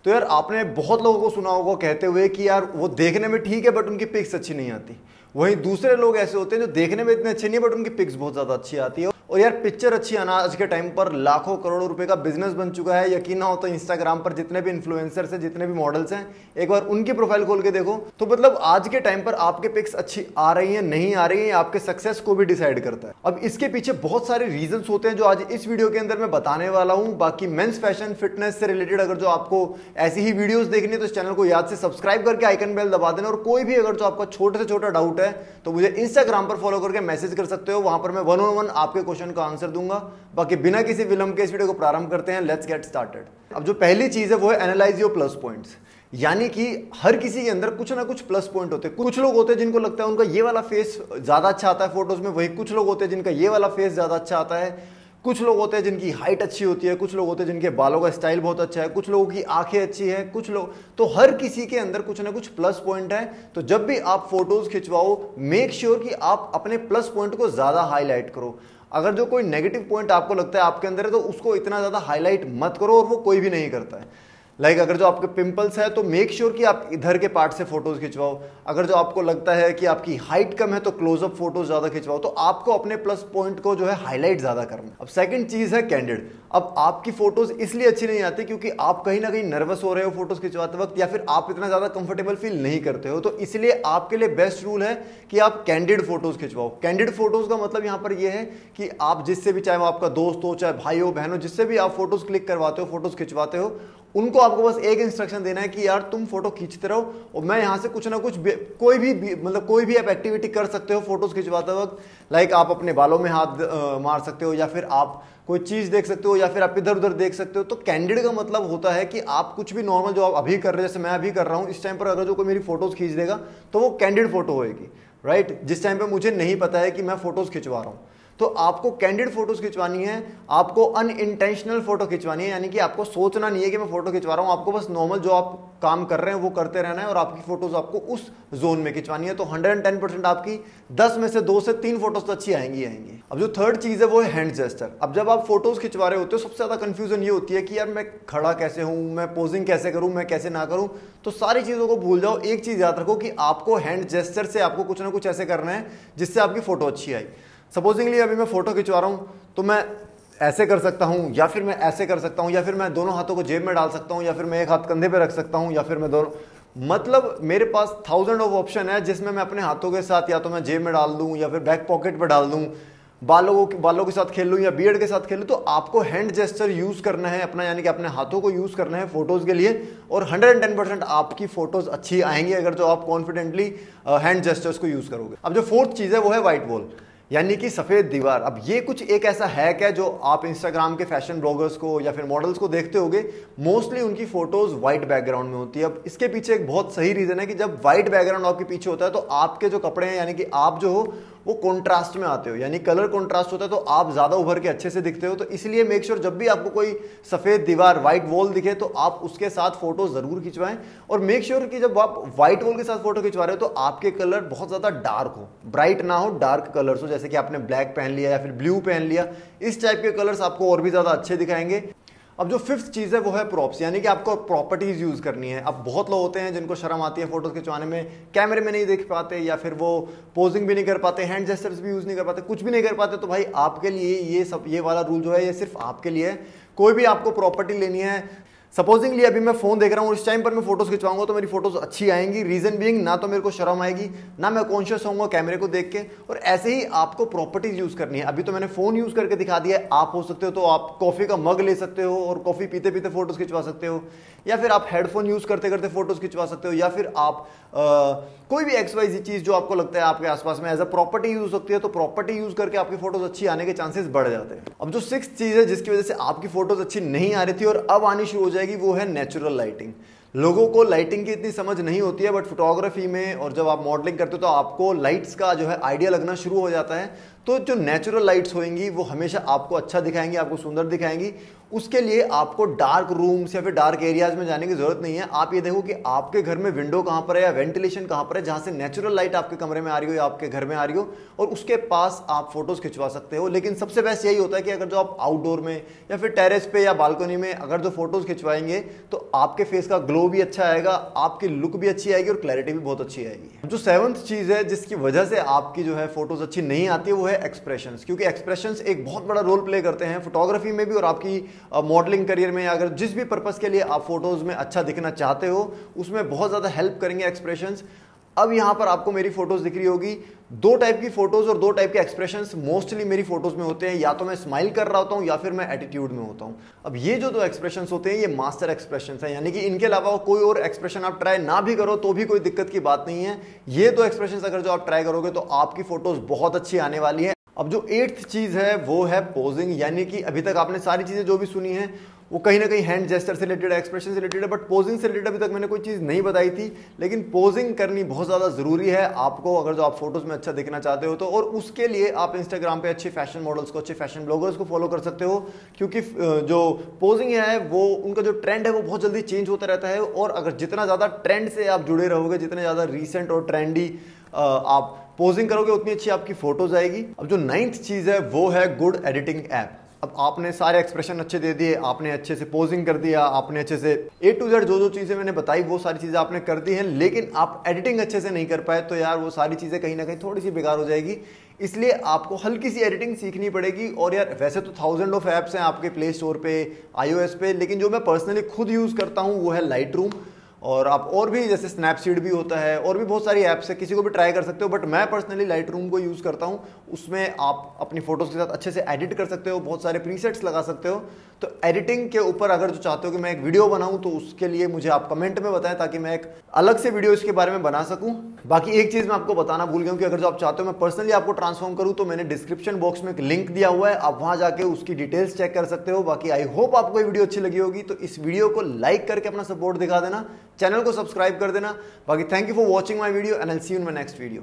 तो यार आपने बहुत लोगों को सुना होगा कहते हुए कि यार वो देखने में ठीक है बट उनकी पिक्स अच्छी नहीं आती। वहीं दूसरे लोग ऐसे होते हैं जो देखने में इतने अच्छे नहीं है बट उनकी पिक्स बहुत ज्यादा अच्छी आती है। और यार पिक्चर अच्छी आना आज के टाइम पर लाखों करोड़ों रुपए का बिजनेस बन चुका है। यकीन ना हो तो इंस्टाग्राम पर जितने भी इन्फ्लुएंसर्स हैं, जितने भी मॉडल्स हैं, एक बार उनकी प्रोफाइल खोल के देखो। तो मतलब आज के टाइम पर आपके पिक्स अच्छी आ रही है नहीं आ रही है, आपके सक्सेस को भी डिसाइड करता है। अब इसके पीछे बहुत सारे रीजंस होते हैं जो आज इस वीडियो के अंदर मैं बताने वाला हूं। बाकी मेंस फैशन फिटनेस से रिलेटेड अगर जो आपको ऐसी ही वीडियोस देखनी है तो इस चैनल को याद से सब्सक्राइब करके आइकन बेल दबा देना। और कोई भी अगर जो आपका छोटे से छोटा डाउट है तो मुझे इंस्टाग्राम पर फॉलो करके मैसेज कर सकते हो, वहां पर मैं 1-on-1 आपके क्वेश्चन का आंसर दूंगा। बाकी बिना किसी विलंब के इस वीडियो को प्रारंभ करते हैं। Let's get started. अब जो पहली चीज है वो है एनालाइज योर प्लस पॉइंट्स। यानी कि हर किसी के अंदर कुछ ना कुछ प्लस पॉइंट होते हैं। कुछ लोग होते हैं जिनको लगता है उनका ये वाला फेस ज्यादा अच्छा आता है फोटोज में, वही कुछ लोग होते हैं जिनका ये वाला फेस ज्यादा अच्छा आता है। कुछ लोग होते हैं जिनकी हाइट अच्छी होती है, कुछ लोग होते हैं जिनके बालों का स्टाइल बहुत अच्छा है, कुछ लोगों की आंखें अच्छी है, कुछ लोग, तो हर किसी के अंदर कुछ ना कुछ प्लस पॉइंट है। तो जब भी आप फोटोज खिंचवाओ मेक श्योर कि आप अपने प्लस पॉइंट को ज्यादा हाईलाइट करो। अगर जो कोई नेगेटिव पॉइंट आपको लगता है आपके अंदर है तो उसको इतना ज्यादा हाईलाइट मत करो, और वो कोई भी नहीं करता है। अगर जो आपके पिंपल्स है तो मेक श्योर कि आप इधर के पार्ट से फोटोज खिंचवाओ। अगर जो आपको लगता है कि आपकी हाइट कम है तो क्लोजअप फोटोज ज्यादा खिंचवाओ। तो आपको अपने प्लस पॉइंट को जो है हाईलाइट ज्यादा करना। अब सेकंड चीज है कैंडिड। अब आपकी फोटोज इसलिए अच्छी नहीं आती क्योंकि आप कहीं ना कहीं नर्वस हो रहे हो फोटोज खिंचवाते वक्त, या फिर आप इतना ज्यादा कंफर्टेबल फील नहीं करते हो। तो इसलिए आपके लिए बेस्ट रूल है कि आप कैंडिड फोटोज खिंचवाओ। कैंडिड फोटोज का मतलब यहां पर यह है कि आप जिससे भी, चाहे वो आपका दोस्त हो, चाहे भाई हो, बहन हो, जिससे भी आप फोटोज क्लिक करवाते हो, फोटोज खिंचवाते हो, उनको आपको बस एक इंस्ट्रक्शन देना है कि यार तुम फोटो खींचते रहो और मैं यहां से कुछ ना कुछ कोई भी आप एक्टिविटी कर सकते हो फोटोज खिंचवाते वक्त। आप अपने बालों में हाथ मार सकते हो, या फिर आप कोई चीज देख सकते हो, या फिर आप इधर उधर देख सकते हो। तो कैंडिड का मतलब होता है कि आप कुछ भी नॉर्मल जो आप अभी कर रहे हो, जैसे मैं अभी कर रहा हूं, इस टाइम पर अगर जो कोई मेरी फोटोज खींच देगा तो वो कैंडिड फोटो होएगी, राइट। जिस टाइम पे मुझे नहीं पता है कि मैं फोटोज खिंचवा रहा हूं, तो आपको कैंडिड फोटोज खिंचवानी है। आपको अनइंटेंशनल फोटो खिंचवानी है, यानी कि आपको सोचना नहीं है कि मैं फोटो खिंचवा रहा हूं। आपको बस नॉर्मल जो आप काम कर रहे हैं वो करते रहना है, और आपकी फोटोज आपको उस जोन में खिंचवानी है। तो 110% आपकी 10 में से 2 से 3 फोटोज तो अच्छी आएंगी आएंगी। अब जो थर्ड चीज है वो है हैंड जेस्चर। अब जब आप फोटोज खिंचवा रहे होते हो सबसे ज्यादा कंफ्यूजन ये होती है कि यार मैं खड़ा कैसे हूं, मैं पोजिंग कैसे करूं, मैं कैसे ना करूं। तो सारी चीजों को भूल जाओ। एक चीज याद रखो कि आपको हैंड जेस्चर से आपको कुछ ना कुछ ऐसे करना है जिससे आपकी फोटो अच्छी आई। सपोजिंगली अभी मैं फोटो खिंचवा रहा हूं तो मैं ऐसे कर सकता हूं, या फिर मैं ऐसे कर सकता हूं, या फिर मैं दोनों हाथों को जेब में डाल सकता हूं, या फिर मैं एक हाथ कंधे पे रख सकता हूं, या फिर मैं दोनों, मतलब मेरे पास 1000 ऑफ ऑप्शन है जिसमें मैं अपने हाथों के साथ या तो मैं जेब में डाल दूं, या फिर बैक पॉकेट पे डाल दूं, बालों के साथ खेल लूं, या बियर्ड के साथ खेलूं। तो आपको हैंड जेस्चर यूज करना है अपना, यानी कि अपने हाथों को यूज करना है फोटोज के लिए, और 110% आपकी फोटोज अच्छी आएंगी अगर जो आप कॉन्फिडेंटली हैंड जेस्चर्स को यूज करोगे। अब जो फोर्थ चीज है वो है व्हाइट वॉल, यानी कि सफेद दीवार। अब ये कुछ एक ऐसा हैक है जो आप इंस्टाग्राम के फैशन ब्लॉगर्स को या फिर मॉडल्स को देखते होगे, मोस्टली उनकी फोटोज व्हाइट बैकग्राउंड में होती है। अब इसके पीछे एक बहुत सही रीजन है कि जब व्हाइट बैकग्राउंड आपके पीछे होता है तो आपके जो कपड़े हैं, यानी कि आप जो हो वो कॉन्ट्रास्ट में आते हो, यानी कलर कॉन्ट्रास्ट होता है, तो आप ज्यादा उभर के अच्छे से दिखते हो। तो इसलिए मेक श्योर जब भी आपको कोई सफेद दीवार, व्हाइट वॉल दिखे तो आप उसके साथ फोटो जरूर खिंचवाएं। और मेक श्योर कि जब आप व्हाइट वॉल के साथ फोटो खिंचवा रहे हो तो आपके कलर बहुत ज्यादा डार्क हो, ब्राइट ना हो, डार्क कलर्स हो। जैसे कि आपने ब्लैक पहन लिया या फिर ब्लू पहन लिया, इस टाइप के कलर्स आपको और भी ज्यादा अच्छे दिखाएंगे। अब जो फिफ्थ चीज है वो है प्रॉप्स, यानी कि आपको प्रॉपर्टीज यूज करनी है। अब बहुत लोग होते हैं जिनको शर्म आती है फोटोज खिंचवाने में, कैमरे में नहीं देख पाते, या फिर वो पोजिंग भी नहीं कर पाते, हैंड जेस्चर्स भी यूज नहीं कर पाते, कुछ भी नहीं कर पाते। तो भाई आपके लिए ये वाला रूल जो है ये सिर्फ आपके लिए है। कोई भी आपको प्रॉपर्टी लेनी है, सपोजिंगली अभी मैं फोन देख रहा हूँ, इस टाइम पर मैं फोटोज खिंचवाऊंगा तो मेरी फोटोज अच्छी आएंगी। रीजन बीइंग, ना तो मेरे को शर्म आएगी, ना मैं कॉन्शियस होऊंगा कैमरे को देख के। और ऐसे ही आपको प्रॉपर्टीज यूज करनी है। अभी तो मैंने फोन यूज करके दिखा दिया है, आप हो सकते हो तो आप कॉफी का मग ले सकते हो और कॉफी पीते पीते फोटोज खिंचवा सकते हो, या फिर आप हेडफोन यूज करते करते फोटोज खिंचवा सकते हो, या फिर आप कोई भी XYZ चीज जो आपको लगता है आपके आसपास में एज अ प्रॉपर्टी यूज सकती है, तो प्रॉपर्टी यूज करके आपकी फोटोज अच्छी आने के चांसेस बढ़ जाते हैं। अब जो सिक्स्थ चीज है जिसकी वजह से आपकी फोटोज अच्छी नहीं आ रही थी और अब आनी शुरू हो जाएगी, वो है नेचुरल लाइटिंग। लोगों को लाइटिंग की इतनी समझ नहीं होती है, बट फोटोग्राफी में और जब आप मॉडलिंग करते हो तो आपको लाइट्स का जो है आइडिया लगना शुरू हो जाता है। तो जो नेचुरल लाइट्स होंगी वो हमेशा आपको अच्छा दिखाएंगी, आपको सुंदर दिखाएंगी। उसके लिए आपको डार्क रूम्स या फिर डार्क एरियाज में जाने की जरूरत नहीं है। आप ये देखो कि आपके घर में विंडो कहां पर है या वेंटिलेशन कहां पर है, जहां से नेचुरल लाइट आपके कमरे में आ रही हो या आपके घर में आ रही हो, और उसके पास आप फोटोज खिंचवा सकते हो। लेकिन सबसे बेस्ट यही होता है कि अगर जो आप आउटडोर में या फिर टेरेस पे या बालकनी में अगर जो फोटोज खिंचवाएंगे तो आपके फेस का ग्लो भी अच्छा आएगा, आपकी लुक भी अच्छी आएगी और क्लैरिटी भी बहुत अच्छी आएगी। जो सेवंथ चीज है जिसकी वजह से आपकी जो है फोटोज अच्छी नहीं आती है वो है एक्सप्रेशंस, क्योंकि एक्सप्रेशंस एक बहुत बड़ा रोल प्ले करते हैं फोटोग्राफी में भी और आपकी मॉडलिंग करियर में। अगर जिस भी पर्पस के लिए आप फोटोज में अच्छा दिखना चाहते हो उसमें बहुत ज्यादा हेल्प करेंगे एक्सप्रेशंस। अब यहां पर आपको मेरी फोटोज दिख रही होगी, दो टाइप की फोटोज और दो टाइप के एक्सप्रेशंस मोस्टली मेरी फोटोज में होते हैं। या तो मैं स्माइल कर रहा होता हूं या फिर मैं एटीट्यूड में होता हूं। अब ये जो दो एक्सप्रेशंस होते हैं ये मास्टर एक्सप्रेशंस हैं, यानी कि इनके अलावा कोई और एक्सप्रेशन आप ट्राई ना भी करो तो भी कोई दिक्कत की बात नहीं है। ये दो एक्सप्रेशंस अगर जो आप ट्राई करोगे तो आपकी फोटोज बहुत अच्छी आने वाली है। अब जो 8th चीज है वो है पोजिंग, यानी कि अभी तक आपने सारी चीजें जो भी सुनी है वो कहीं ना कहीं हैंड जेस्टर से रिलेटेड, एक्सप्रेशन से रिलेटेड है, बट पोजिंग से रिलेटेड अभी तक मैंने कोई चीज नहीं बताई थी। लेकिन पोजिंग करनी बहुत ज्यादा जरूरी है आपको अगर जो आप फोटोज में अच्छा दिखना चाहते हो तो। और उसके लिए आप इंस्टाग्राम पे अच्छे फैशन मॉडल्स को, अच्छे फैशन ब्लॉगर्स को फॉलो कर सकते हो, क्योंकि जो पोजिंग है वो उनका जो ट्रेंड है वो बहुत जल्दी चेंज होता रहता है। और अगर जितना ज्यादा ट्रेंड से आप जुड़े रहोगे, जितने ज्यादा रिसेंट और ट्रेंडी आप पोजिंग करोगे उतनी अच्छी आपकी फोटोज आएगी। अब जो 9th चीज है वो है गुड एडिटिंग ऐप। अब आपने सारे एक्सप्रेशन अच्छे दे दिए, आपने अच्छे से पोजिंग कर दिया, आपने अच्छे से A to Z जो चीजें मैंने बताई वो सारी चीजें आपने कर दी हैं, लेकिन आप एडिटिंग अच्छे से नहीं कर पाए तो यार वो सारी चीजें कहीं ना कहीं थोड़ी सी बेकार हो जाएगी। इसलिए आपको हल्की सी एडिटिंग सीखनी पड़ेगी। और यार वैसे तो थाउजेंड ऑफ ऐप्स हैं आपके प्ले स्टोर पे, iOS पे, लेकिन जो मैं पर्सनली खुद यूज करता हूँ वो है लाइटरूम। और आप और भी जैसे स्नैपसीड भी होता है और भी बहुत सारी ऐप्स है, किसी को भी ट्राई कर सकते हो, बट मैं पर्सनली लाइटरूम को यूज़ करता हूँ। उसमें आप अपनी फोटोज़ के साथ अच्छे से एडिट कर सकते हो, बहुत सारे प्रीसेट्स लगा सकते हो। तो एडिटिंग के ऊपर अगर जो चाहते हो कि मैं एक वीडियो बनाऊं तो उसके लिए मुझे आप कमेंट में बताएं ताकि मैं एक अलग से वीडियो इसके बारे में बना सकूं। बाकी एक चीज़ मैं आपको बताना भूल गया हूं कि अगर जो आप चाहते हो मैं पर्सनली आपको ट्रांसफॉर्म करूं तो मैंने डिस्क्रिप्शन बॉक्स में एक लिंक दिया हुआ है, आप वहां जाके उसकी डिटेल्स चेक कर सकते हो। बाकी आई होप आपको ये वीडियो अच्छी लगी होगी, तो इस वीडियो को लाइक करके अपना सपोर्ट दिखा देना, चैनल को सब्सक्राइब कर देना। बाकी thank you for watching my video and I will see you in my next video.